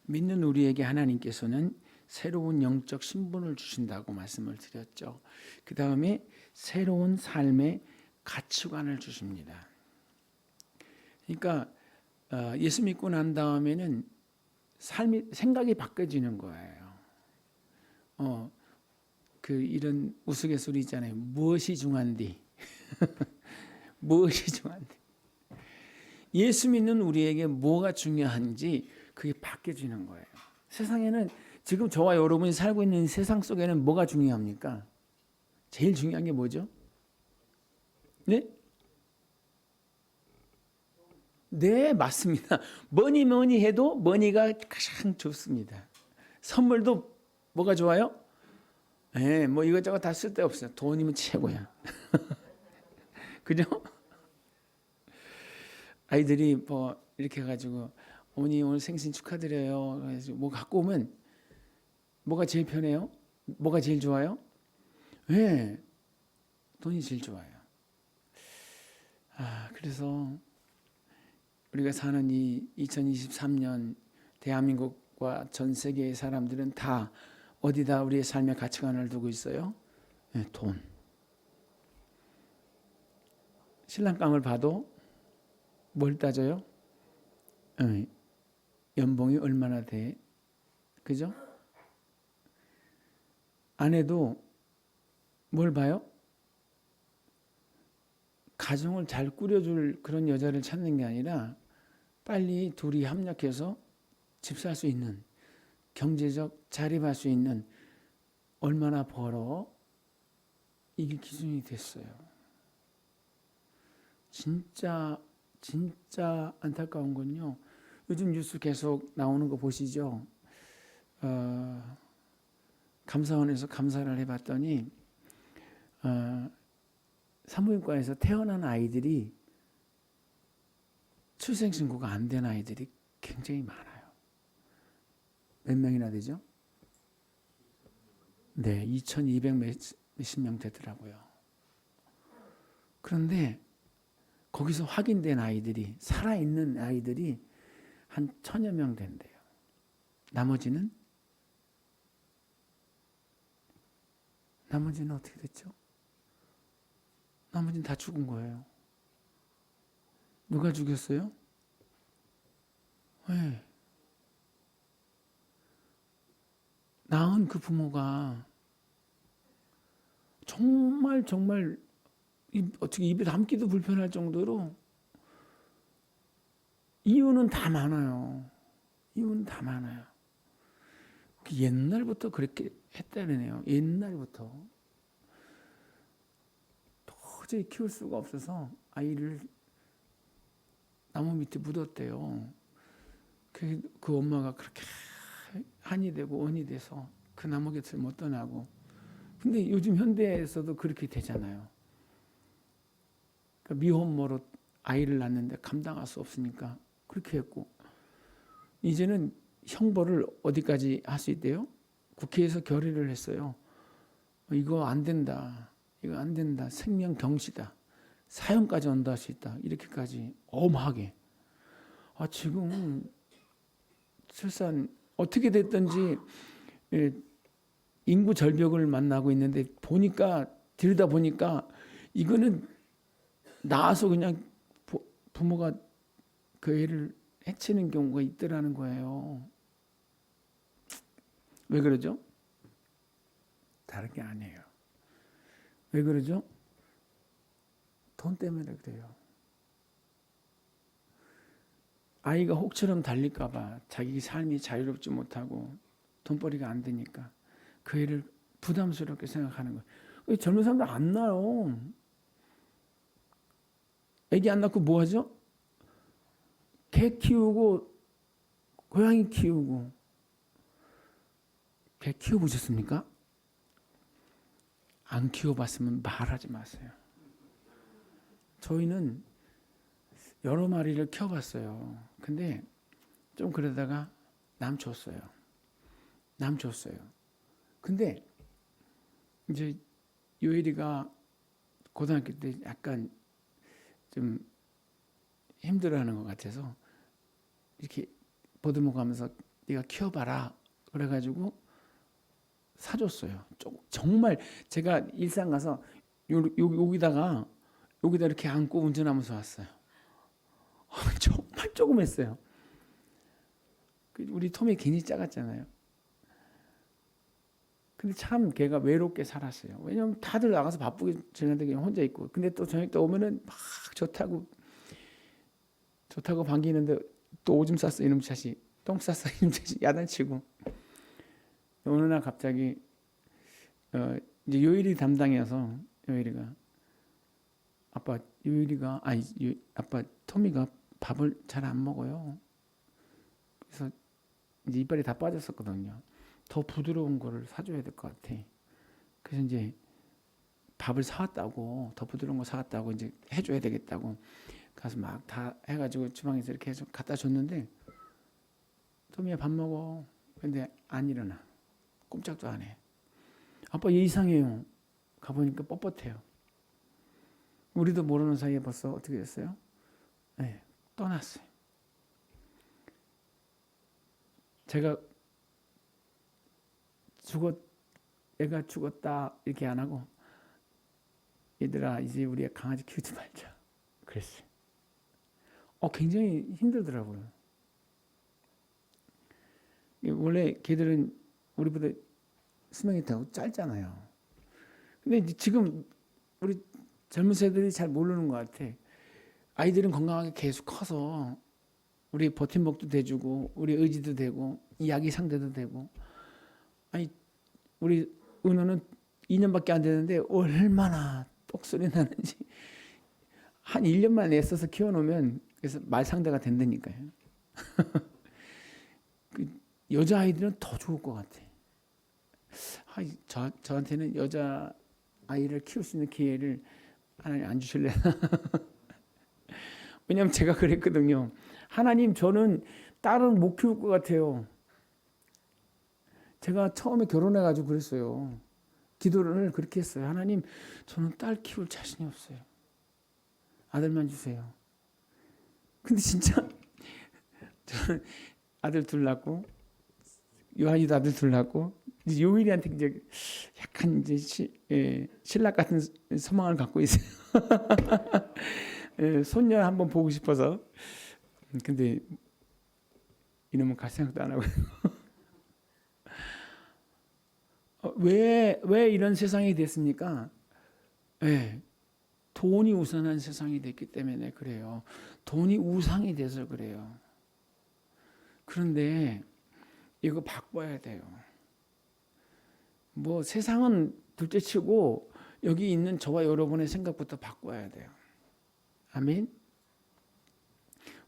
믿는 우리에게 하나님께서는 새로운 영적 신분을 주신다고 말씀을 드렸죠. 그 다음에 새로운 삶의 가치관을 주십니다. 그러니까 예수 믿고 난 다음에는 생각이 바뀌어지는 거예요. 이런 우스갯소리 있잖아요. 무엇이 중한디? 무엇이 중한디? 예수 믿는 우리에게 뭐가 중요한지 그게 바뀌어지는 거예요. 세상에는 지금 저와 여러분이 살고 있는 세상 속에는 뭐가 중요합니까? 제일 중요한 게 뭐죠? 네? 네, 맞습니다. 뭐니 해도 머니가 가장 좋습니다. 선물도 뭐가 좋아요? 네, 뭐 이것저것 다 쓸데없어요. 돈이면 최고야. 그죠? 아이들이 뭐 이렇게 해가지고 어머니 오늘 생신 축하드려요. 그래서 뭐 갖고 오면 뭐가 제일 편해요? 뭐가 제일 좋아요? 네, 돈이 제일 좋아요. 그래서 우리가 사는 이 2023년 대한민국과 전 세계의 사람들은 다 어디다 우리의 삶의 가치관을 두고 있어요? 네, 돈. 신랑감을 봐도 뭘 따져요? 연봉이 얼마나 돼? 그죠? 아내도 뭘 봐요? 가정을 잘 꾸려줄 그런 여자를 찾는 게 아니라 빨리 둘이 합력해서 집 살 수 있는, 경제적 자립할 수 있는, 얼마나 벌어? 이게 기준이 됐어요. 진짜 안타까운 건요. 요즘 뉴스 계속 나오는 거 보시죠. 감사원에서 감사를 해봤더니 산부인과에서 태어난 아이들이 출생신고가 안 된 아이들이 굉장히 많아요. 몇 명이나 되죠? 네, 2200 몇십 명 되더라고요. 그런데 거기서 확인된 아이들이, 살아있는 아이들이 한 1000여 명 된대요. 나머지는 어떻게 됐죠? 나머지는 다 죽은 거예요. 누가 죽였어요? 왜? 낳은 그 부모가 정말 어떻게 입에 담기도 불편할 정도로 이유는 다 많아요. 옛날부터 그렇게 했다네요. 옛날부터. 도저히 키울 수가 없어서 아이를 나무 밑에 묻었대요. 그 엄마가 그렇게 한이 되고 원이 돼서 그 나무 곁을 못 떠나고. 근데 요즘 현대에서도 그렇게 되잖아요. 그러니까 미혼모로 아이를 낳는데 감당할 수 없으니까 그렇게 했고, 이제는 형벌을 어디까지 할 수 있대요? 국회에서 결의를 했어요. 이거 안 된다. 생명 경시다. 사형까지 언도할 수 있다. 이렇게까지 엄하게. 지금 출산 어떻게 됐든지 인구 절벽을 만나고 있는데 들여다보니까 이거는 낳아서 그냥 부모가 그 애를 해치는 경우가 있더라는 거예요. 왜 그러죠? 다른 게 아니에요. 왜 그러죠? 돈 때문에 그래요. 아이가 혹처럼 달릴까 봐 자기 삶이 자유롭지 못하고 돈벌이가 안 되니까 그 애를 부담스럽게 생각하는 거예요. 젊은 사람들 안 낳아요. 애기 안 낳고 뭐 하죠? 개 키우고 고양이 키우고. 개 키워보셨습니까? 안 키워봤으면 말하지 마세요. 저희는 여러 마리를 키워봤어요. 근데 좀 그러다가 남 줬어요. 근데 이제 요엘이가 고등학교 때 약간 좀 힘들어하는 것 같아서 이렇게 보듬어 가면서 네가 키워봐라. 그래가지고 사줬어요. 정말 제가 일산 가서 여기다 이렇게 안고 운전하면서 왔어요. 정말 조그맸어요. 우리 톰이 괜히 작았잖아요. 근데 참 걔가 외롭게 살았어요. 왜냐면 다들 나가서 바쁘게 지내는데 그냥 혼자 있고. 근데 또 저녁 때 오면은 막 좋다고 반기는데 또 오줌 쌌어 이놈 자식, 똥 쌌어 이놈 자식 야단치고. 어느 날 갑자기 이제 요일이 담당이어서 요일이가 아빠 토미가 밥을 잘 안 먹어요. 그래서 이제 이빨이 다 빠졌었거든요. 더 부드러운 거를 사줘야 될 것 같아. 그래서 이제 밥을 사왔다고, 더 부드러운 거 사왔다고 이제 해줘야 되겠다고 가서 막 다 해가지고 주방에서 이렇게 해서 갖다 줬는데 토미야 밥 먹어. 근데 안 일어나. 꼼짝도 안 해. 아빠 얘 이상해요. 가보니까 뻣뻣해요. 우리도 모르는 사이에 벌써 어떻게 됐어요? 네, 떠났어요. 제가 애가 죽었다 이렇게 안 하고 얘들아 이제 우리 강아지 키우지 말자 그랬어요. 굉장히 힘들더라고요. 원래 걔들은 우리보다 수명이 더 짧잖아요. 근데 지금 우리 젊은 세대들이 잘 모르는 것 같아. 아이들은 건강하게 계속 커서 우리 버팀목도 돼주고 우리 의지도 되고 이야기 상대도 되고. 아니 우리 은호는 2년밖에 안 되는데 얼마나 똑소리 나는지 한 1년만 애써서 키워놓으면 그래서 말 상대가 된다니까요. 여자아이들은 더 좋을 것 같아. 저한테는 여자 아이를 키울 수 있는 기회를 하나님 안 주실래나? 왜냐하면 제가 그랬거든요. 하나님 저는 딸은 못 키울 것 같아요. 제가 처음에 결혼해가지고 그랬어요. 기도를 그렇게 했어요. 하나님 저는 딸 키울 자신이 없어요. 아들만 주세요. 근데 진짜 저는 아들 둘 낳고 요한이도 아들 둘 낳고 요일이한테 이제 약간 이제 신랑 같은 소망을 갖고 있어요. 손녀 한번 보고 싶어서. 근데 이놈은 갈 생각도 안 하고. 왜 이런 세상이 됐습니까? 돈이 우선한 세상이 됐기 때문에 그래요. 돈이 우상이 돼서 그래요. 그런데 이거 바꿔야 돼요. 뭐 세상은 둘째치고 여기 있는 저와 여러분의 생각부터 바꿔야 돼요. 아멘.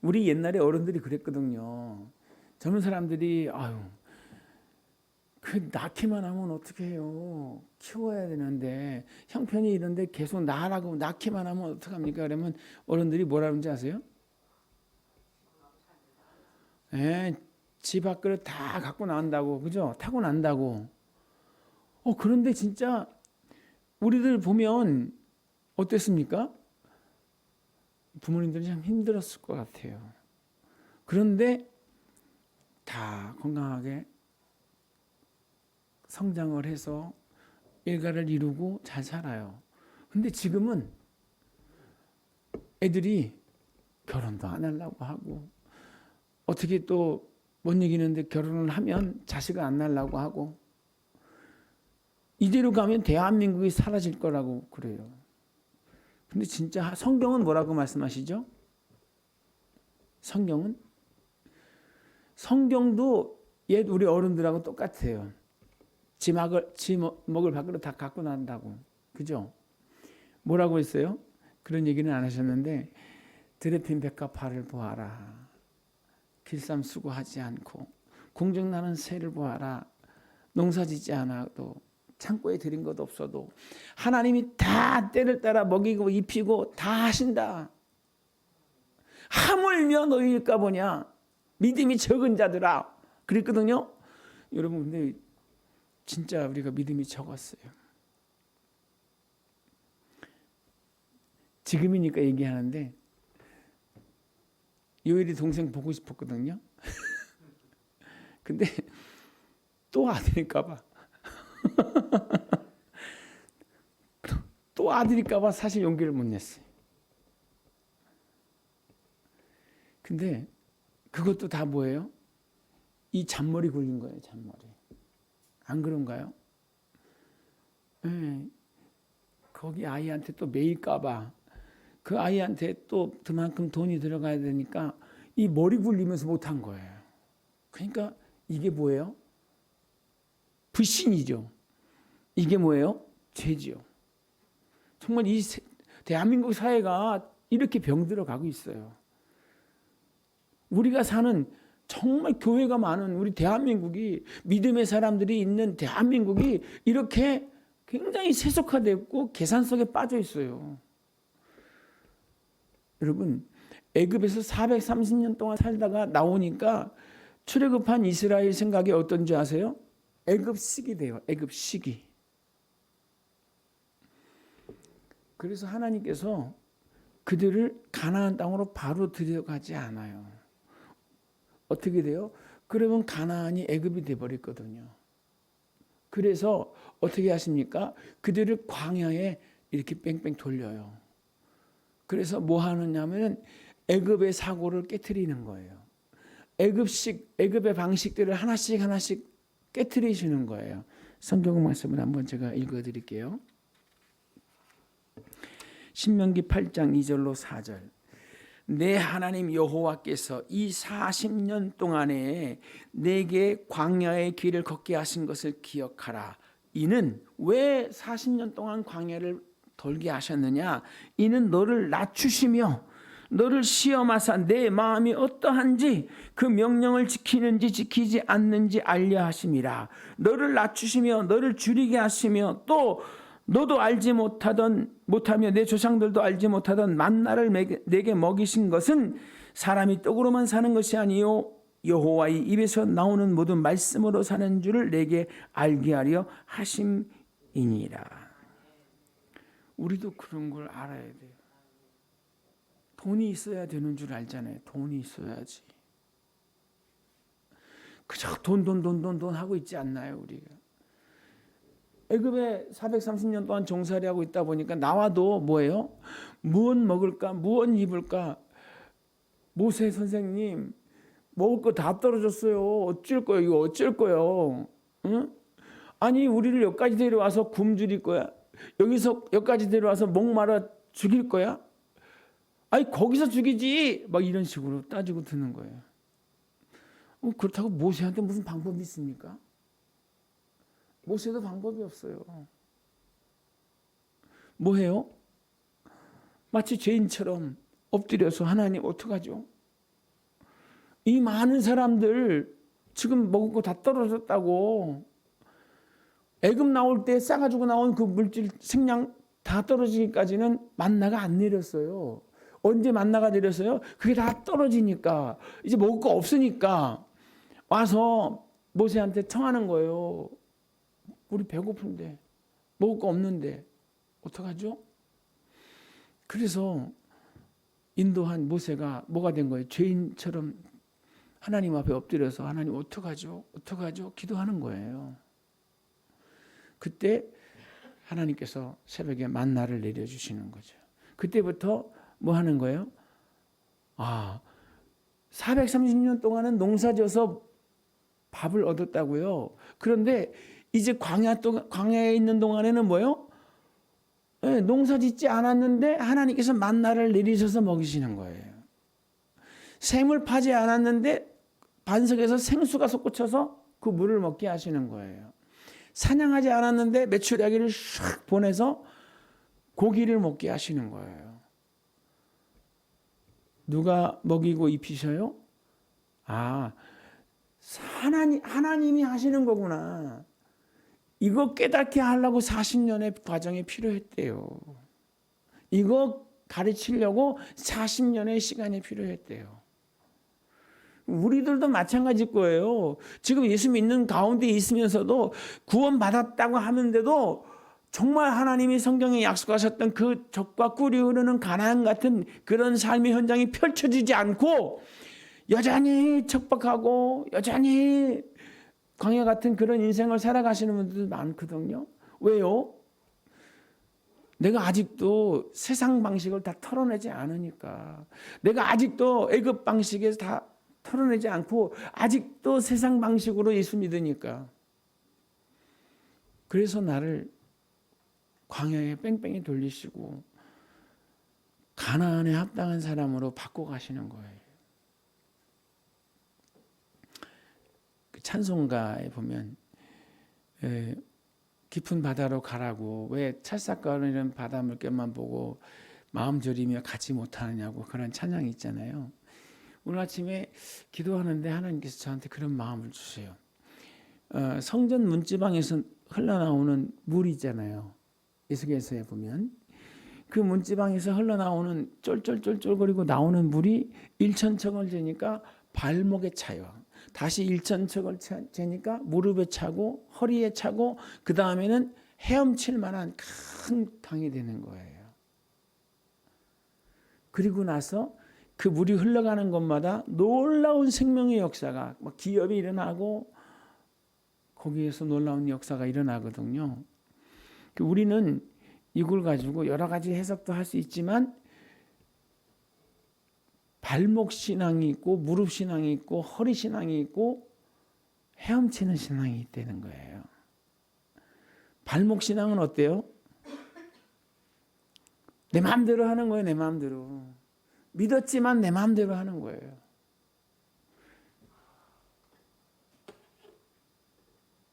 우리 옛날에 어른들이 그랬거든요. 젊은 사람들이 낳기만 하면 어떻게 해요? 키워야 되는데 형편이 이런데 계속 낳으라고 낳기만 하면 어떡합니까? 그러면 어른들이 뭐라 그러는지 아세요? 집 밖으로 다 갖고 나온다고, 그죠? 타고 난다고. 그런데 진짜 우리들 보면 어땠습니까? 부모님들이 참 힘들었을 것 같아요. 그런데 다 건강하게 성장을 해서 일가를 이루고 잘 살아요. 근데 지금은 애들이 결혼도 안 하려고 하고 어떻게 또 못 이기는데 결혼을 하면 자식을 안 낳으려고 하고 이대로 가면 대한민국이 사라질 거라고 그래요. 근데 진짜 성경은 뭐라고 말씀하시죠? 성경도 옛 우리 어른들하고 똑같아요. 지 먹을 밖으로 다 갖고 난다고. 그죠? 뭐라고 했어요? 그런 얘기는 안 하셨는데 드레핀 백합화를 보아라. 길쌈 수고하지 않고 공중나는 새를 보아라. 농사짓지 않아도 창고에 들인 것 없어도 하나님이 다 때를 따라 먹이고 입히고 다 하신다. 하물며 너희일까 보냐. 믿음이 적은 자들아. 그랬거든요. 여러분 근데 진짜 우리가 믿음이 적었어요. 지금이니까 얘기하는데 요일이 동생 보고 싶었거든요. 근데 또 아들일까봐 또 아들일까봐 사실 용기를 못 냈어요. 근데 그것도 다 뭐예요? 이 잔머리 굴린 거예요. 잔머리. 안 그런가요? 네. 거기 아이한테 또 매일까봐 그 아이한테 또 그만큼 돈이 들어가야 되니까 이 머리 굴리면서 못한 거예요. 그러니까 이게 뭐예요? 불신이죠. 이게 뭐예요? 죄지요. 정말 이 대한민국 사회가 이렇게 병들어 가고 있어요. 우리가 사는 정말 교회가 많은 우리 대한민국이, 믿음의 사람들이 있는 대한민국이 이렇게 굉장히 세속화되고 계산 속에 빠져 있어요. 여러분, 애굽에서 430년 동안 살다가 나오니까 출애굽한 이스라엘 생각이 어떤지 아세요? 애굽식이 돼요. 애굽식이. 그래서 하나님께서 그들을 가나안 땅으로 바로 들여가지 않아요. 어떻게 돼요? 그러면 가나안이 애굽이 돼버렸거든요. 그래서 어떻게 하십니까? 그들을 광야에 이렇게 뺑뺑 돌려요. 그래서 뭐 하느냐면 애굽의 사고를 깨트리는 거예요. 애굽의 방식들을 하나씩 깨트리시는 거예요. 성경 말씀을 한번 제가 읽어드릴게요. 신명기 8장 2절로 4절. 내 하나님 여호와께서 이 40년 동안에 내게 광야의 길을 걷게 하신 것을 기억하라. 이는 왜 40년 동안 광야를 돌게 하셨느냐? 이는 너를 낮추시며 너를 시험하사 내 마음이 어떠한지 그 명령을 지키는지 지키지 않는지 알려 하심이라. 너를 낮추시며 너를 줄이게 하시며 또 너도 알지 못하며 내 조상들도 알지 못하던 만나를 내게 먹이신 것은 사람이 떡으로만 사는 것이 아니요 여호와의 입에서 나오는 모든 말씀으로 사는 줄을 내게 알게 하려 하심이니라. 우리도 그런 걸 알아야 돼요. 돈이 있어야 되는 줄 알잖아요. 돈이 있어야지. 그저 돈 하고 있지 않나요, 우리가? 애굽에 430년 동안 종살이 하고 있다 보니까 나와도 뭐예요? 무엇 먹을까? 무엇 입을까? 모세 선생님 먹을 거 다 떨어졌어요. 어쩔 거예요? 이거 어쩔 거예요? 응? 아니 우리를 여기까지 데려와서 굶주릴 거야? 여기서 여기까지 데려와서 목마르 죽일 거야? 아니 거기서 죽이지! 막 이런 식으로 따지고 드는 거예요. 그렇다고 모세한테 무슨 방법이 있습니까? 모세도 방법이 없어요. 뭐 해요? 마치 죄인처럼 엎드려서 하나님 어떡하죠? 이 많은 사람들 지금 먹을 거 다 떨어졌다고. 애굽 나올 때 싸가지고 나온 그 물질 생량 다 떨어지기까지는 만나가 안 내렸어요. 언제 만나가 내렸어요? 그게 다 떨어지니까 이제 먹을 거 없으니까 와서 모세한테 청하는 거예요. 우리 배고픈데 먹을 거 없는데 어떡하죠? 그래서 인도한 모세가 뭐가 된 거예요? 죄인처럼 하나님 앞에 엎드려서 하나님 어떡하죠? 어떡하죠? 기도하는 거예요. 그때 하나님께서 새벽에 만나를 내려주시는 거죠. 그때부터 뭐 하는 거예요? 430년 동안은 농사져서 밥을 얻었다고요. 그런데 이제 광야에 있는 동안에는 뭐요? 농사 짓지 않았는데 하나님께서 만나를 내리셔서 먹이시는 거예요. 샘을 파지 않았는데 반석에서 생수가 솟구쳐서 그 물을 먹게 하시는 거예요. 사냥하지 않았는데 메추라기를 샥 보내서 고기를 먹게 하시는 거예요. 누가 먹이고 입히셔요? 하나님이 하시는 거구나. 이거 깨닫게 하려고 40년의 과정이 필요했대요. 이거 가르치려고 40년의 시간이 필요했대요. 우리들도 마찬가지일 거예요. 지금 예수 믿는 가운데 있으면서도 구원받았다고 하는데도 정말 하나님이 성경에 약속하셨던 그 젖과 꿀이 흐르는 가나안 같은 그런 삶의 현장이 펼쳐지지 않고 여전히 척박하고 여전히 광야 같은 그런 인생을 살아가시는 분들 많거든요. 왜요? 내가 아직도 세상 방식을 다 털어내지 않으니까. 내가 아직도 애굽 방식에서 다 털어내지 않고 아직도 세상 방식으로 예수 믿으니까. 그래서 나를 광야에 뺑뺑이 돌리시고 가나안에 합당한 사람으로 바꿔가시는 거예요. 그 찬송가에 보면 깊은 바다로 가라고, 왜 찰싹거리는 바다 물결만 보고 마음 졸이며 가지 못하느냐고, 그런 찬양이 있잖아요. 오늘 아침에 기도하는데 하나님께서 저한테 그런 마음을 주세요. 성전 문지방에서 흘러나오는 물이 있잖아요. 에스겔서에 보면 그 문지방에서 흘러나오는 쫄쫄쫄쫄거리고 나오는 물이 1,000척을 재니까 발목에 차요. 다시 1,000척을 재니까 무릎에 차고 허리에 차고 그 다음에는 헤엄칠 만한 큰 강이 되는 거예요. 그리고 나서 그 물이 흘러가는 곳마다 놀라운 생명의 역사가, 막 기업이 일어나고 거기에서 놀라운 역사가 일어나거든요. 우리는 이걸 가지고 여러 가지 해석도 할 수 있지만 발목 신앙이 있고 무릎 신앙이 있고 허리 신앙이 있고 헤엄치는 신앙이 있다는 거예요. 발목 신앙은 어때요? 내 마음대로 하는 거예요. 내 마음대로. 믿었지만 내 마음대로 하는 거예요.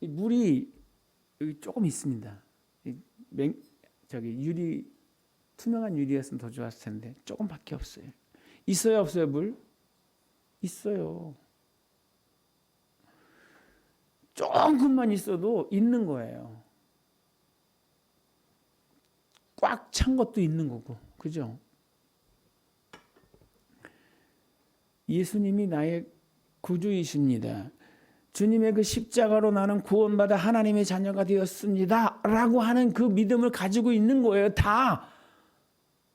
이 물이 여기 조금 있습니다. 유리, 투명한 유리였으면 더 좋았을 텐데 조금밖에 없어요. 있어요, 없어요, 물? 있어요. 조금만 있어도 있는 거예요. 꽉 찬 것도 있는 거고, 그죠? 예수님이 나의 구주이십니다. 주님의 그 십자가로 나는 구원받아 하나님의 자녀가 되었습니다 라고 하는 그 믿음을 가지고 있는 거예요. 다.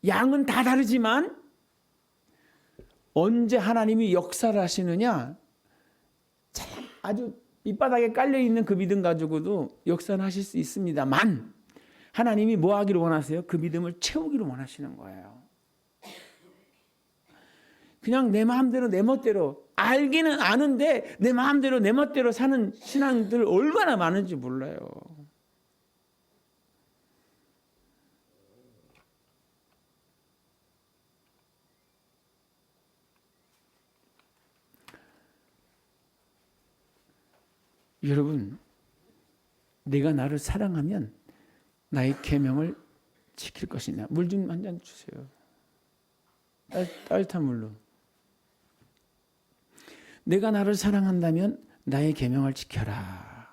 양은 다 다르지만 언제 하나님이 역사를 하시느냐, 아주 밑바닥에 깔려있는 그 믿음 가지고도 역사를 하실 수 있습니다만 하나님이 뭐 하기를 원하세요? 그 믿음을 채우기를 원하시는 거예요. 그냥 내 마음대로 내 멋대로, 알기는 아는데 내 마음대로 내 멋대로 사는 신앙들 얼마나 많은지 몰라요. 여러분, 내가 나를 사랑하면 나의 계명을 지킬 것이냐. 물 좀 한 잔 주세요. 따뜻한 물로. 내가 나를 사랑한다면 나의 계명을 지켜라.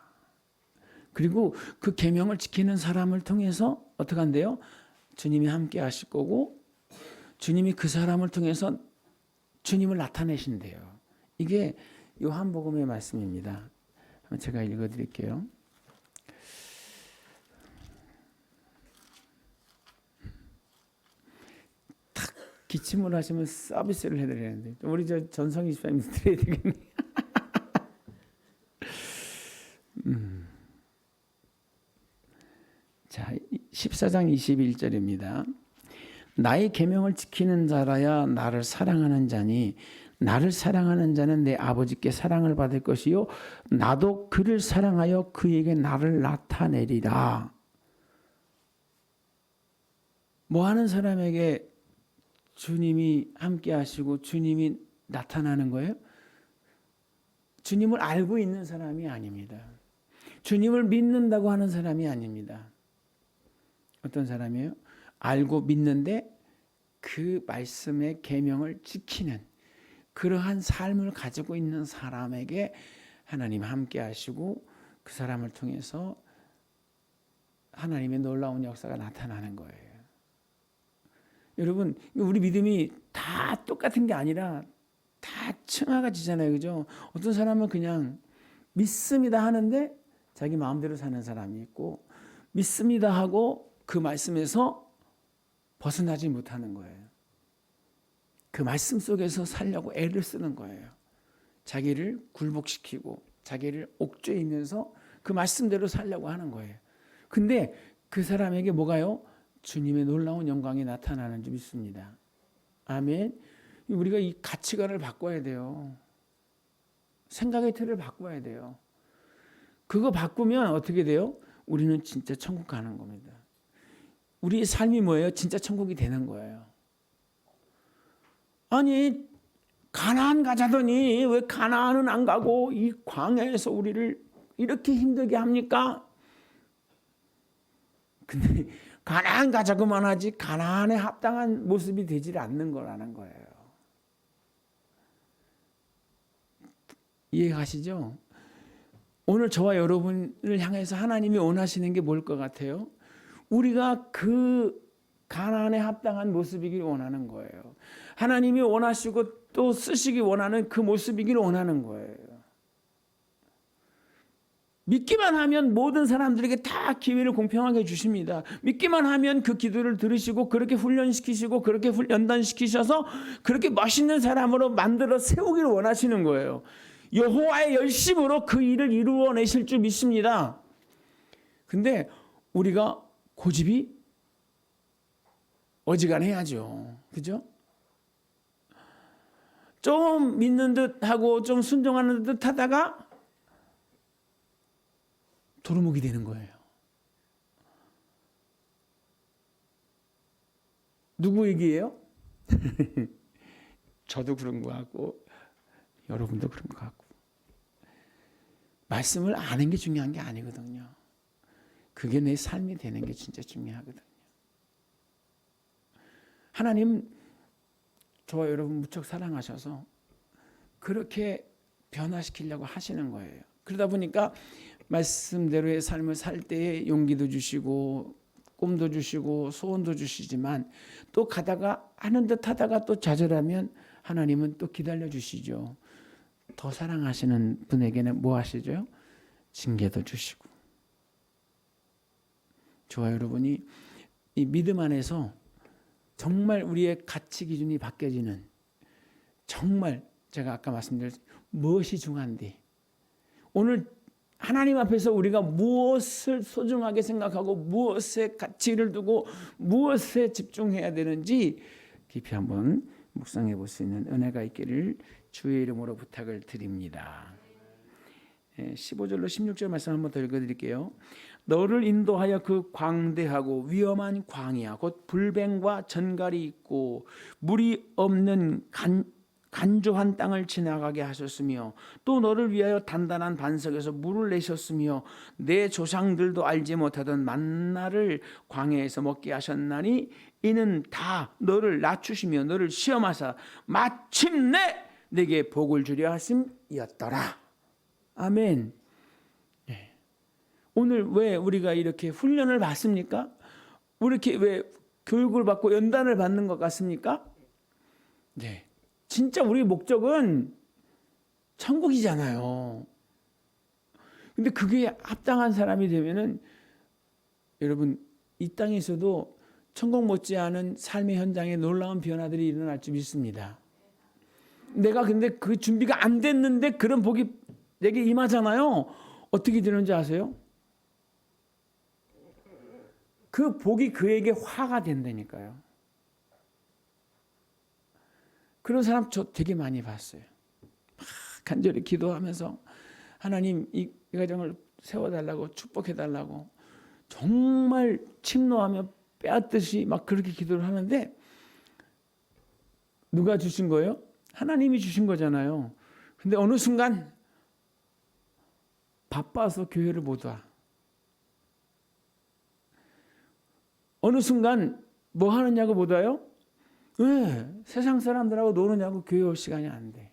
그리고 그 계명을 지키는 사람을 통해서 어떻게 한대요? 주님이 함께 하실 거고 주님이 그 사람을 통해서 주님을 나타내신대요. 이게 요한복음의 말씀입니다. 제가 읽어드릴게요. 탁 기침을 하시면 서비스를 해드리는데 우리 저 전성희 집사님 드려야 되겠네. 자, 14장 21절입니다. 나의 계명을 지키는 자라야 나를 사랑하는 자니 나를 사랑하는 자는 내 아버지께 사랑을 받을 것이요 나도 그를 사랑하여 그에게 나를 나타내리라. 뭐 하는 사람에게 주님이 함께 하시고 주님이 나타나는 거예요? 주님을 알고 있는 사람이 아닙니다. 주님을 믿는다고 하는 사람이 아닙니다. 어떤 사람이에요? 알고 믿는데 그 말씀의 계명을 지키는 그러한 삶을 가지고 있는 사람에게 하나님 함께 하시고 그 사람을 통해서 하나님의 놀라운 역사가 나타나는 거예요. 여러분, 우리 믿음이 다 똑같은 게 아니라 다 층화가 지잖아요. 그죠? 어떤 사람은 그냥 믿습니다 하는데 자기 마음대로 사는 사람이 있고 믿습니다 하고 그 말씀에서 벗어나지 못하는 거예요. 그 말씀 속에서 살려고 애를 쓰는 거예요. 자기를 굴복시키고 자기를 옥죄이면서 그 말씀대로 살려고 하는 거예요. 근데 그 사람에게 뭐가요? 주님의 놀라운 영광이 나타나는 줄 믿습니다. 아멘. 우리가 이 가치관을 바꿔야 돼요. 생각의 틀을 바꿔야 돼요. 그거 바꾸면 어떻게 돼요? 우리는 진짜 천국 가는 겁니다. 우리의 삶이 뭐예요? 진짜 천국이 되는 거예요. 아니 가나안 가자더니 왜 가나안은 안 가고 이 광야에서 우리를 이렇게 힘들게 합니까? 근데 가나안 가자고만 하지 가나안에 합당한 모습이 되지 않는 거라는 거예요. 이해가시죠? 오늘 저와 여러분을 향해서 하나님이 원하시는 게 뭘 것 같아요? 우리가 그 가나안에 합당한 모습이길 원하는 거예요. 하나님이 원하시고 또 쓰시기 원하는 그 모습이길 원하는 거예요. 믿기만 하면 모든 사람들에게 다 기회를 공평하게 주십니다. 믿기만 하면 그 기도를 들으시고 그렇게 훈련시키시고 그렇게 연단시키셔서 그렇게 멋있는 사람으로 만들어 세우기를 원하시는 거예요. 여호와의 열심으로 그 일을 이루어내실 줄 믿습니다. 근데 우리가 고집이 어지간해야죠. 그죠? 좀 믿는 듯 하고 좀 순종하는 듯 하다가 도루묵이 되는 거예요. 누구 얘기예요? 저도 그런 거 같고 여러분도 그런 거 같고. 말씀을 아는 게 중요한 게 아니거든요. 그게 내 삶이 되는 게 진짜 중요하거든요. 하나님 저와 여러분 무척 사랑하셔서 그렇게 변화시키려고 하시는 거예요. 그러다 보니까 말씀대로의 삶을 살 때에 용기도 주시고 꿈도 주시고 소원도 주시지만 또 가다가 하는 듯 하다가 또 좌절하면 하나님은 또 기다려 주시죠. 더 사랑하시는 분에게는 뭐 하시죠? 징계도 주시고. 저와 여러분이 이 믿음 안에서 정말 우리의 가치 기준이 바뀌어지는, 정말 제가 아까 말씀드린 무엇이 중요한데 오늘 하나님 앞에서 우리가 무엇을 소중하게 생각하고 무엇에 가치를 두고 무엇에 집중해야 되는지 깊이 한번 묵상해 볼 수 있는 은혜가 있기를 주의 이름으로 부탁을 드립니다. 15절로 16절 말씀 한번 더 읽어드릴게요. 너를 인도하여 그 광대하고 위험한 광야 곧 불뱀과 전갈이 있고 물이 없는 간조한 땅을 지나가게 하셨으며 또 너를 위하여 단단한 반석에서 물을 내셨으며 내 조상들도 알지 못하던 만나를 광야에서 먹게 하셨나니 이는 다 너를 낮추시며 너를 시험하사 마침내 내게 복을 주려 하심이었더라. 아멘. 네. 오늘 왜 우리가 이렇게 훈련을 받습니까? 이렇게 왜 교육을 받고 연단을 받는 것 같습니까? 네. 진짜 우리 목적은 천국이잖아요. 근데 그게 합당한 사람이 되면은 여러분 이 땅에서도 천국 못지않은 삶의 현장에 놀라운 변화들이 일어날 줄 믿습니다. 내가 근데 그 준비가 안 됐는데 그런 복이 내게 임하잖아요. 어떻게 되는지 아세요? 그 복이 그에게 화가 된다니까요. 그런 사람 저 되게 많이 봤어요. 간절히 기도하면서 하나님 이 가정을 세워달라고 축복해달라고 정말 침노하며 빼앗듯이 막 그렇게 기도를 하는데 누가 주신 거예요? 하나님이 주신 거잖아요. 근데 어느 순간 바빠서 교회를 못 와. 어느 순간 뭐 하느냐고 못 와요? 왜? 세상 사람들하고 노느냐고 교회 올 시간이 안 돼.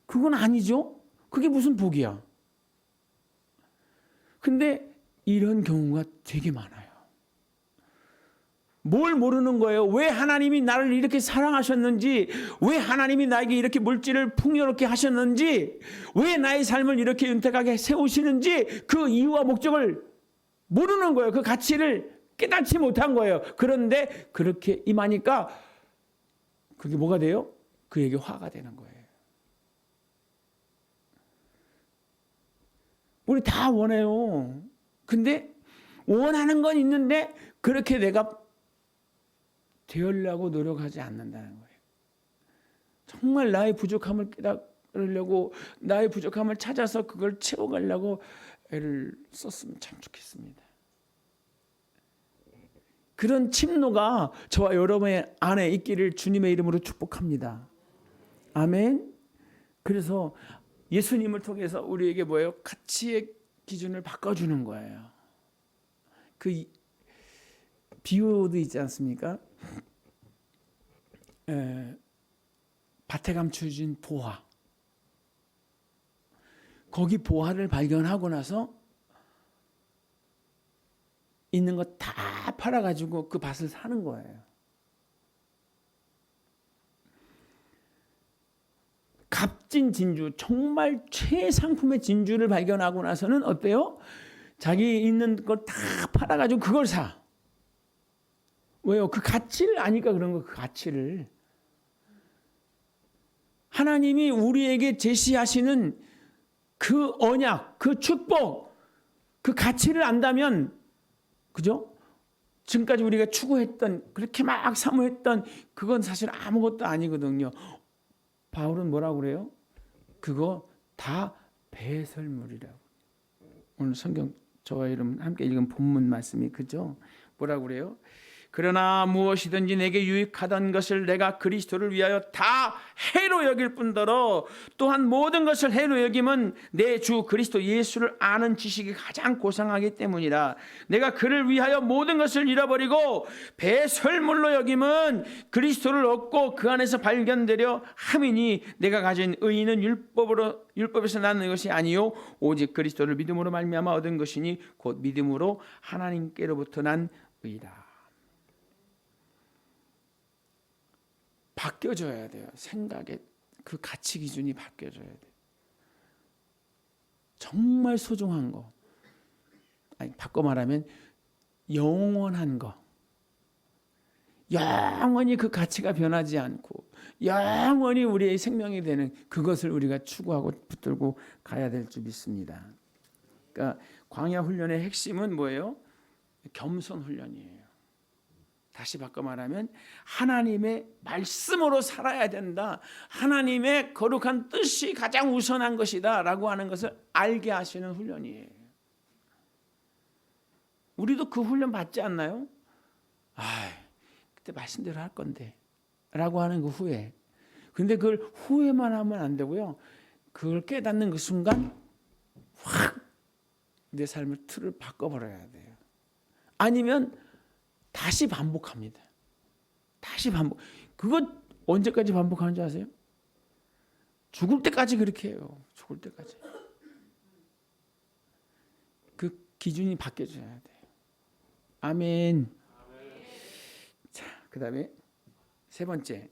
그건 아니죠? 그게 무슨 복이야? 근데 이런 경우가 되게 많아요. 뭘 모르는 거예요? 왜 하나님이 나를 이렇게 사랑하셨는지, 왜 하나님이 나에게 이렇게 물질을 풍요롭게 하셨는지, 왜 나의 삶을 이렇게 윤택하게 세우시는지 그 이유와 목적을 모르는 거예요. 그 가치를 깨닫지 못한 거예요. 그런데 그렇게 임하니까 그게 뭐가 돼요? 그에게 화가 되는 거예요. 우리 다 원해요. 근데 원하는 건 있는데 그렇게 내가 되으려고 노력하지 않는다는 거예요. 정말 나의 부족함을 깨달으려고, 나의 부족함을 찾아서 그걸 채워가려고 애를 썼으면 참 좋겠습니다. 그런 침노가 저와 여러분의 안에 있기를 주님의 이름으로 축복합니다. 아멘. 그래서 예수님을 통해서 우리에게 뭐예요? 가치의 기준을 바꿔주는 거예요. 그 비유도 있지 않습니까? 밭에 감춰진 보화. 거기 보화를 발견하고 나서 있는 거 다 팔아가지고 그 밭을 사는 거예요. 값진 진주, 정말 최상품의 진주를 발견하고 나서는 어때요? 자기 있는 걸 다 팔아가지고 그걸 사. 왜요? 그 가치를 아니까 그런 거, 그 가치를. 하나님이 우리에게 제시하시는 그 언약, 그 축복, 그 가치를 안다면, 그죠? 지금까지 우리가 추구했던, 그렇게 막 사모했던 그건 사실 아무것도 아니거든요. 바울은 뭐라고 그래요? 그거 다 배설물이라고. 오늘 성경 저와 여러분 함께 읽은 본문 말씀이 그죠? 뭐라고 그래요? 그러나 무엇이든지 내게 유익하던 것을 내가 그리스도를 위하여 다 해로 여길 뿐더러 또한 모든 것을 해로 여김은 내 주 그리스도 예수를 아는 지식이 가장 고상하기 때문이라. 내가 그를 위하여 모든 것을 잃어버리고 배설물로 여김은 그리스도를 얻고 그 안에서 발견되려 함이니 내가 가진 의의는 율법에서 나는 것이 아니요 오직 그리스도를 믿음으로 말미암아 얻은 것이니 곧 믿음으로 하나님께로부터 난 의라. 바뀌어져야 돼요. 생각의 그 가치 기준이 바뀌어져야 돼요. 정말 소중한 거, 아니 바꿔 말하면 영원한 거, 영원히 그 가치가 변하지 않고 영원히 우리의 생명이 되는 그것을 우리가 추구하고 붙들고 가야 될 줄 믿습니다. 그러니까 광야 훈련의 핵심은 뭐예요? 겸손 훈련이에요. 다시 바꿔 말하면 하나님의 말씀으로 살아야 된다. 하나님의 거룩한 뜻이 가장 우선한 것이다 라고 하는 것을 알게 하시는 훈련이에요. 우리도 그 훈련 받지 않나요? 그때 말씀대로 할 건데 라고 하는 그 후회. 근데 그걸 후회만 하면 안 되고요. 그걸 깨닫는 그 순간 확 내 삶의 틀을 바꿔버려야 돼요. 아니면 다시 반복합니다. 다시 반복. 그거 언제까지 반복하는 줄 아세요? 죽을 때까지 그렇게 해요. 죽을 때까지. 그 기준이 바뀌어져야 돼요. 아멘. 자, 그 다음에 세 번째.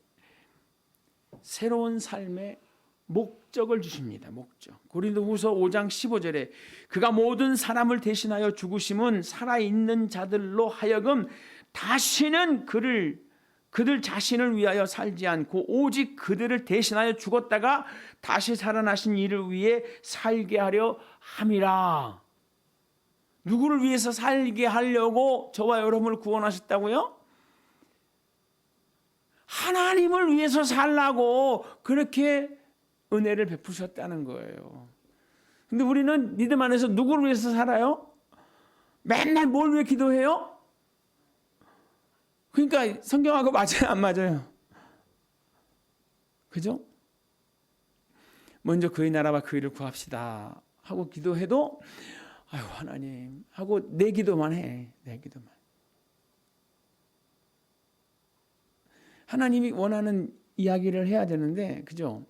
새로운 삶의 목적을 주십니다. 목적. 고린도후서 5장 15절에 그가 모든 사람을 대신하여 죽으심은 살아있는 자들로 하여금 다시는 그들 자신을 위하여 살지 않고 오직 그들을 대신하여 죽었다가 다시 살아나신 이를 위해 살게 하려 함이라. 누구를 위해서 살게 하려고 저와 여러분을 구원하셨다고요? 하나님을 위해서 살라고 그렇게 은혜를 베푸셨다는 거예요. 근데 우리는 믿음 안에서 누구를 위해서 살아요? 맨날 뭘 위해 기도해요? 그러니까 성경하고 맞아요, 안 맞아요? 그죠? 먼저 그의 나라와 그 일을 구합시다 하고 기도해도 아유 하나님 하고 내 기도만 해. 내 기도만. 하나님이 원하는 이야기를 해야 되는데 그죠?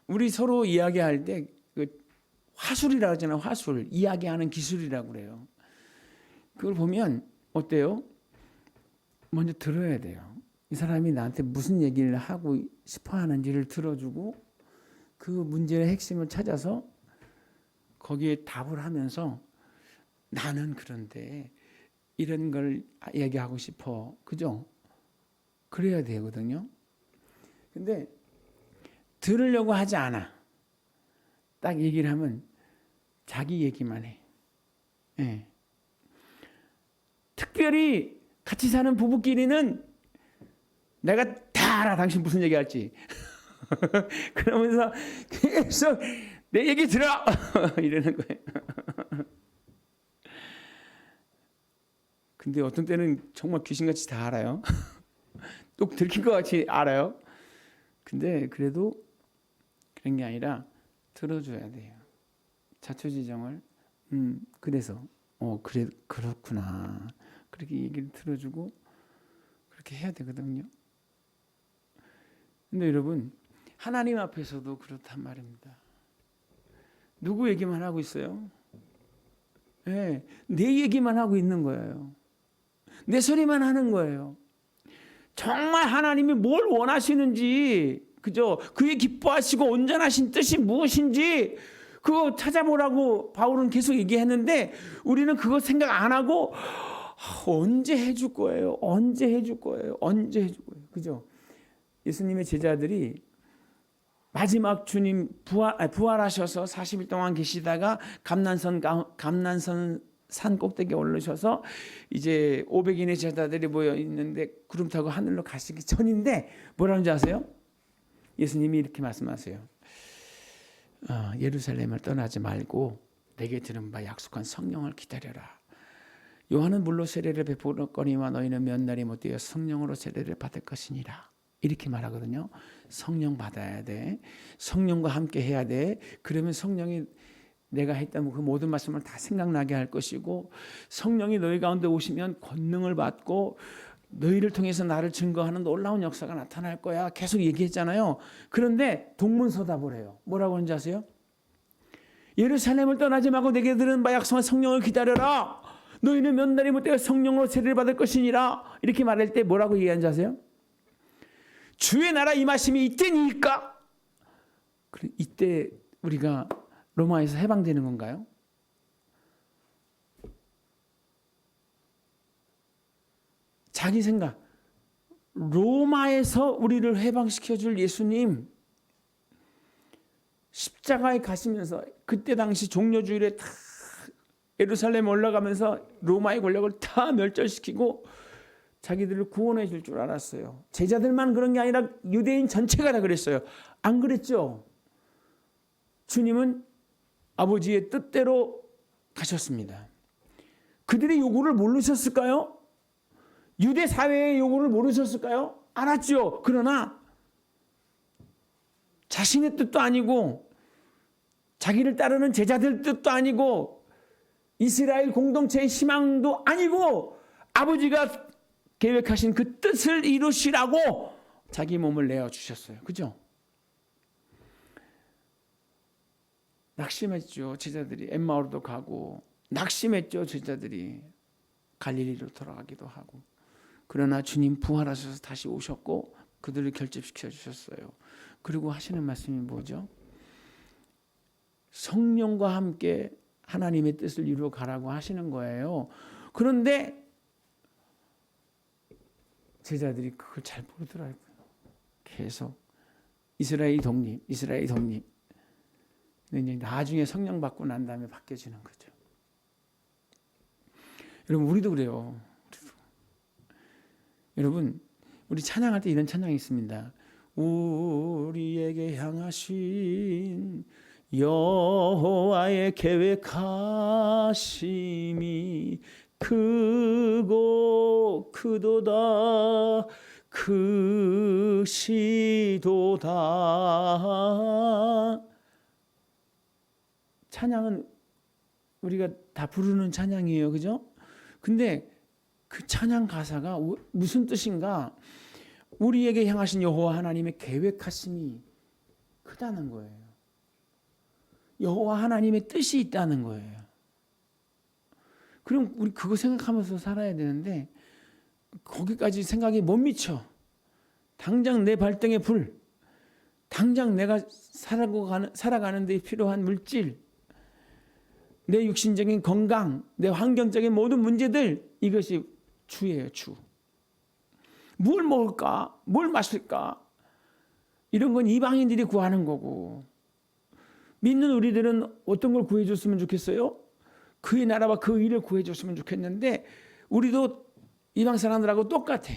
우리 서로 이야기할 때 그 화술이라고 하잖아요. 화술. 이야기하는 기술이라고 그래요. 그걸 보면 어때요? 먼저 들어야 돼요. 이 사람이 나한테 무슨 얘기를 하고 싶어 하는지를 들어주고 그 문제의 핵심을 찾아서 거기에 답을 하면서 나는 그런데 이런 걸 얘기하고 싶어. 그죠? 그래야 되거든요. 근데 들으려고 하지 않아. 딱 얘기를 하면 자기 얘기만 해. 예. 특별히 같이 사는 부부끼리는 내가 다 알아. 당신 무슨 얘기할지. 그러면서 계속 내 얘기 들어 이러는 거예요. 근데 어떤 때는 정말 귀신같이 다 알아요. 또 들킨 것 같이 알아요. 근데 그래도 그런 게 아니라 들어줘야 돼요. 자초지종을. 그래서 그래 그렇구나. 그렇게 얘기를 들어주고 그렇게 해야 되거든요. 근데 여러분 하나님 앞에서도 그렇단 말입니다. 누구 얘기만 하고 있어요? 네, 내 얘기만 하고 있는 거예요. 내 소리만 하는 거예요. 정말 하나님이 뭘 원하시는지, 그죠? 그의 기뻐하시고 온전하신 뜻이 무엇인지 그거 찾아보라고 바울은 계속 얘기했는데 우리는 그거 생각 안 하고 언제 해줄 거예요? 언제 해줄 거예요? 언제 해줄 거예요? 그죠? 예수님의 제자들이 마지막 주님 부활하셔서 40일 동안 계시다가 감난선 산 꼭대기에 올르셔서 이제 500인의 제자들이 모여 있는데 구름 타고 하늘로 가시기 전인데 뭐라는지 아세요? 예수님이 이렇게 말씀하세요. 예루살렘을 떠나지 말고 내게 들은 바 약속한 성령을 기다려라. 요한은 물로 세례를 베풀었거니와 너희는 몇 날이 못 되어 성령으로 세례를 받을 것이니라. 이렇게 말하거든요. 성령 받아야 돼. 성령과 함께 해야 돼. 그러면 성령이 내가 했던 그 모든 말씀을 다 생각나게 할 것이고 성령이 너희 가운데 오시면 권능을 받고 너희를 통해서 나를 증거하는 놀라운 역사가 나타날 거야. 계속 얘기했잖아요. 그런데 동문서답을 해요. 뭐라고 하는지 아세요? 예루살렘을 떠나지 말고 내게 들은 바 약속한 성령을 기다려라. 너희는 몇 날이 못 되어 성령으로 세례를 받을 것이니라. 이렇게 말할 때 뭐라고 얘기하는지 아세요? 주의 나라 임하심이 이때니까. 이때 우리가 로마에서 해방되는 건가요? 자기 생각. 로마에서 우리를 해방시켜줄 예수님 십자가에 가시면서 그때 당시 종려주일에 다 예루살렘에 올라가면서 로마의 권력을 다 멸절시키고 자기들을 구원해 줄 줄 알았어요. 제자들만 그런 게 아니라 유대인 전체가 다 그랬어요. 안 그랬죠? 주님은 아버지의 뜻대로 가셨습니다. 그들의 요구를 모르셨을까요? 유대 사회의 요구를 모르셨을까요? 알았죠. 그러나 자신의 뜻도 아니고 자기를 따르는 제자들 뜻도 아니고 이스라엘 공동체의 희망도 아니고 아버지가 계획하신 그 뜻을 이루시라고 자기 몸을 내어주셨어요. 그죠? 낙심했죠. 제자들이 엠마오로도 가고 낙심했죠. 제자들이 갈릴리로 돌아가기도 하고. 그러나 주님 부활하셔서 다시 오셨고 그들을 결집시켜 주셨어요. 그리고 하시는 말씀이 뭐죠? 성령과 함께 하나님의 뜻을 이루어 가라고 하시는 거예요. 그런데 제자들이 그걸 잘 모르더라고요. 계속 이스라엘 독립. 근데 나중에 성령 받고 난 다음에 바뀌어지는 거죠. 여러분 우리도 그래요. 여러분 우리 찬양할 때 이런 찬양이 있습니다. 우리에게 향하신 여호와의 계획하심이 크고 크도다 크시도다. 찬양은 우리가 다 부르는 찬양이에요. 그죠? 근데 그 찬양 가사가 무슨 뜻인가? 우리에게 향하신 여호와 하나님의 계획하심이 크다는 거예요. 여호와 하나님의 뜻이 있다는 거예요. 그럼 우리 그거 생각하면서 살아야 되는데 거기까지 생각이 못 미쳐. 당장 내 발등에 불, 당장 내가 살아가는 데 필요한 물질, 내 육신적인 건강, 내 환경적인 모든 문제들, 이것이 주예요. 주. 뭘 먹을까? 뭘 마실까? 이런 건 이방인들이 구하는 거고 믿는 우리들은 어떤 걸 구해줬으면 좋겠어요? 그의 나라와 그 일을 구해줬으면 좋겠는데 우리도 이방 사람들하고 똑같아.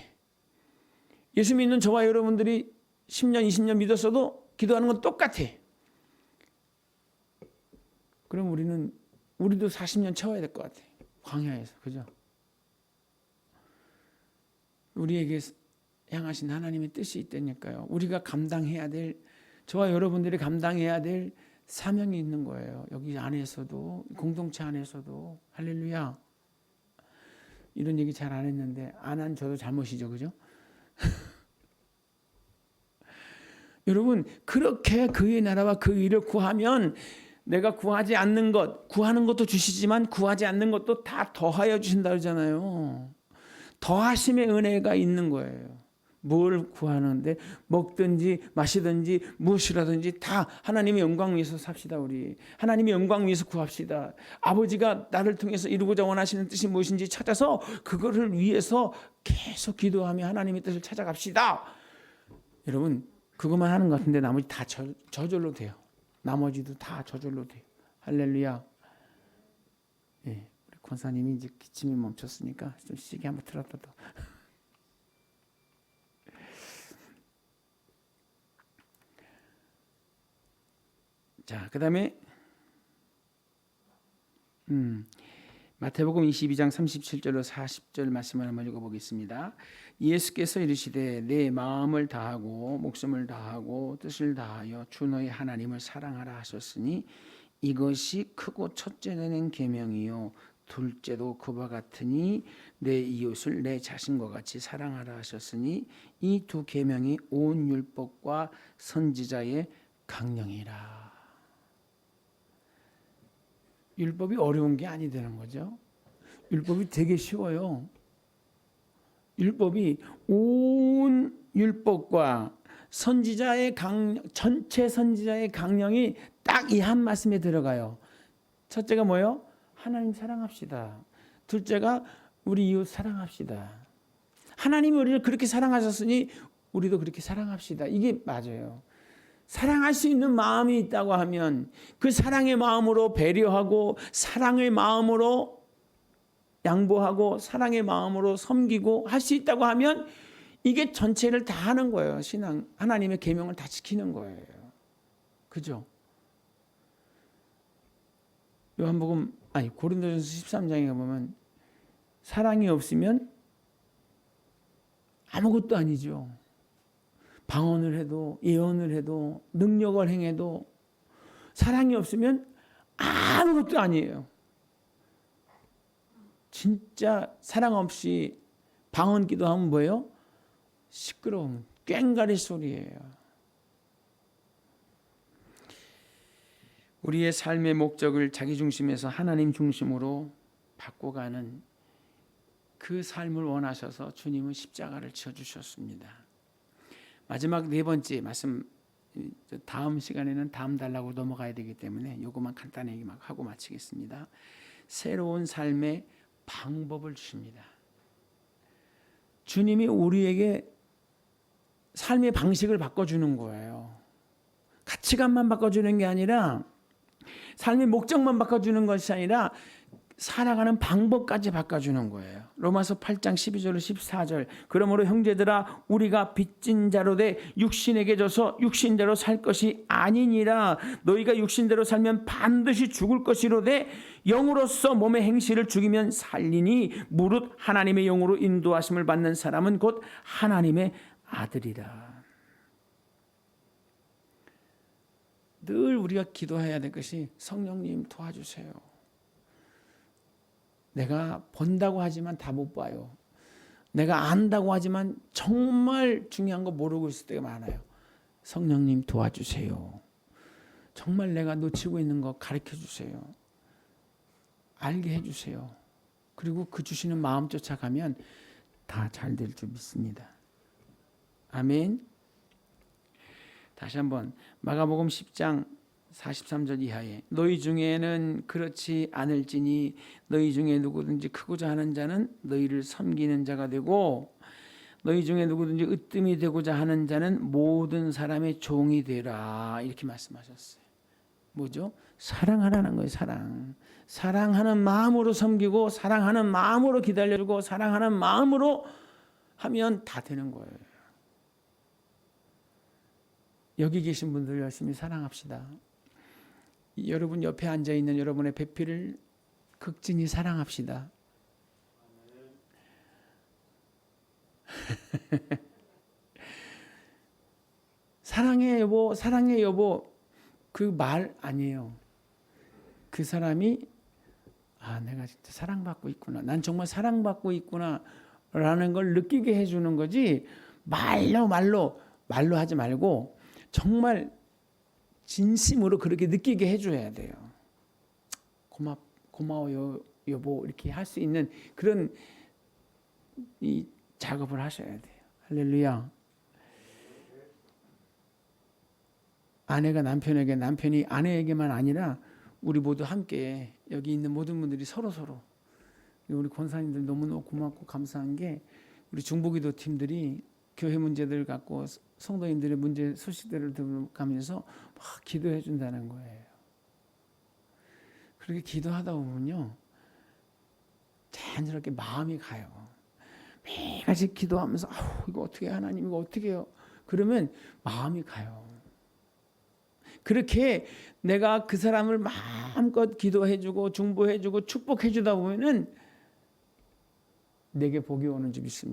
예수 믿는 저와 여러분들이 10년, 20년 믿었어도 기도하는 건 똑같아. 그럼 우리도 40년 채워야 될 것 같아. 광야에서. 그죠? 우리에게 향하신 하나님의 뜻이 있다니까요. 우리가 감당해야 될, 저와 여러분들이 감당해야 될 사명이 있는 거예요. 여기 안에서도, 공동체 안에서도. 할렐루야. 이런 얘기 잘 안 했는데 안 한 저도 잘못이죠. 그죠? 여러분, 그렇게 그의 나라와 그 일을 구하면 내가 구하지 않는 것, 구하는 것도 주시지만 구하지 않는 것도 다 더하여 주신다 그러잖아요. 더하심의 은혜가 있는 거예요. 뭘 구하는데 먹든지 마시든지 무엇이라든지 다 하나님의 영광 위해서 삽시다. 우리 하나님의 영광 위해서 구합시다. 아버지가 나를 통해서 이루고자 원하시는 뜻이 무엇인지 찾아서 그거를 위해서 계속 기도하며 하나님의 뜻을 찾아갑시다. 여러분, 그것만 하는 것 같은데 나머지 다 저절로 돼요. 나머지도 다 저절로 돼요. 할렐루야. 예, 우리 권사님이 이제 기침이 멈췄으니까 좀 시계 한번 틀었다 또. 자, 그 다음에 마태복음 22장 37절로 40절 말씀을 한번 읽어보겠습니다. 예수께서 이르시되 내 마음을 다하고 목숨을 다하고 뜻을 다하여 주 너의 하나님을 사랑하라 하셨으니 이것이 크고 첫째는 계명이요 둘째도 그와 같으니 내 이웃을 내 자신과 같이 사랑하라 하셨으니 이 두 계명이 온 율법과 선지자의 강령이라. 율법이 어려운 게 아니 되는 거죠. 율법이 되게 쉬워요. 율법이 온 율법과 선지자의 전체 선지자의 강령이 딱 이 한 말씀에 들어가요. 첫째가 뭐예요? 하나님 사랑합시다. 둘째가 우리 이웃 사랑합시다. 하나님이 우리를 그렇게 사랑하셨으니 우리도 그렇게 사랑합시다. 이게 맞아요. 사랑할 수 있는 마음이 있다고 하면 그 사랑의 마음으로 배려하고 사랑의 마음으로 양보하고 사랑의 마음으로 섬기고 할 수 있다고 하면 이게 전체를 다 하는 거예요. 신앙, 하나님의 계명을 다 지키는 거예요. 그죠? 요한복음 고린도전서 13장에 보면 사랑이 없으면 아무것도 아니죠. 방언을 해도 예언을 해도 능력을 행해도 사랑이 없으면 아무것도 아니에요. 진짜 사랑 없이 방언 기도하면 뭐예요? 시끄러움, 꽹가리 소리예요. 우리의 삶의 목적을 자기 중심에서 하나님 중심으로 바꿔가는 그 삶을 원하셔서 주님은 십자가를 지어주셨습니다. 마지막 네 번째 말씀, 다음 시간에는 다음 달라고 넘어가야 되기 때문에 이것만 간단히 하고 마치겠습니다. 새로운 삶의 방법을 주십니다. 주님이 우리에게 삶의 방식을 바꿔주는 거예요. 가치관만 바꿔주는 게 아니라 삶의 목적만 바꿔주는 것이 아니라 살아가는 방법까지 바꿔주는 거예요. 로마서 8장 12절 14절 그러므로 형제들아 우리가 빚진 자로 돼 육신에게 져서 육신대로 살 것이 아니니라. 너희가 육신대로 살면 반드시 죽을 것이로되 영으로서 몸의 행실을 죽이면 살리니 무릇 하나님의 영으로 인도하심을 받는 사람은 곧 하나님의 아들이라. 늘 우리가 기도해야 될 것이 성령님 도와주세요. 내가 본다고 하지만 다 못 봐요. 내가 안다고 하지만 정말 중요한 거 모르고 있을 때가 많아요. 성령님 도와주세요. 정말 내가 놓치고 있는 거 가르쳐 주세요. 알게 해주세요. 그리고 그 주시는 마음 쫓아가면 다 잘 될 줄 믿습니다. 아멘. 다시 한번 마가복음 10장 43절 이하에 너희 중에는 그렇지 않을지니 너희 중에 누구든지 크고자 하는 자는 너희를 섬기는 자가 되고 너희 중에 누구든지 으뜸이 되고자 하는 자는 모든 사람의 종이 되라. 이렇게 말씀하셨어요. 뭐죠? 사랑하라는 거예요. 사랑하는 마음으로 섬기고 사랑하는 마음으로 기다려주고 사랑하는 마음으로 하면 다 되는 거예요. 여기 계신 분들 열심히 사랑합시다. 여러분 옆에 앉아있는 여러분의 배필을 극진히 사랑합시다. 사랑해 여보, 사랑해 여보, 그 말 아니에요. 그 사람이 내가 진짜 사랑받고 있구나, 난 정말 사랑받고 있구나 라는 걸 느끼게 해주는 거지, 말로 하지 말고 정말 진심으로 그렇게 느끼게 해줘야 돼요. 고마워요 여보, 이렇게 할 수 있는 그런 이 작업을 하셔야 돼요. 할렐루야. 아내가 남편에게, 남편이 아내에게만 아니라 우리 모두 함께 여기 있는 모든 분들이 서로 우리 권사님들 너무너무 고맙고 감사한 게 우리 중보기도 팀들이 교회 문제들 갖고 성도인들의 문제 소식들을 들어가면서 막 기도해 준다는 거예요. 그렇게 기도하다 보면요 자연스럽게 마음이 가요. 매일같이 기도하면서 이거 어떻게 해요? 하나님 이거 어떻게 해요? 그러면 마음이 가요. 그렇게 내가 그 사람을 마음껏 기도해주고 중보해주고 축복해주다 보면은 내게 복이 오는 줄 믿습니다.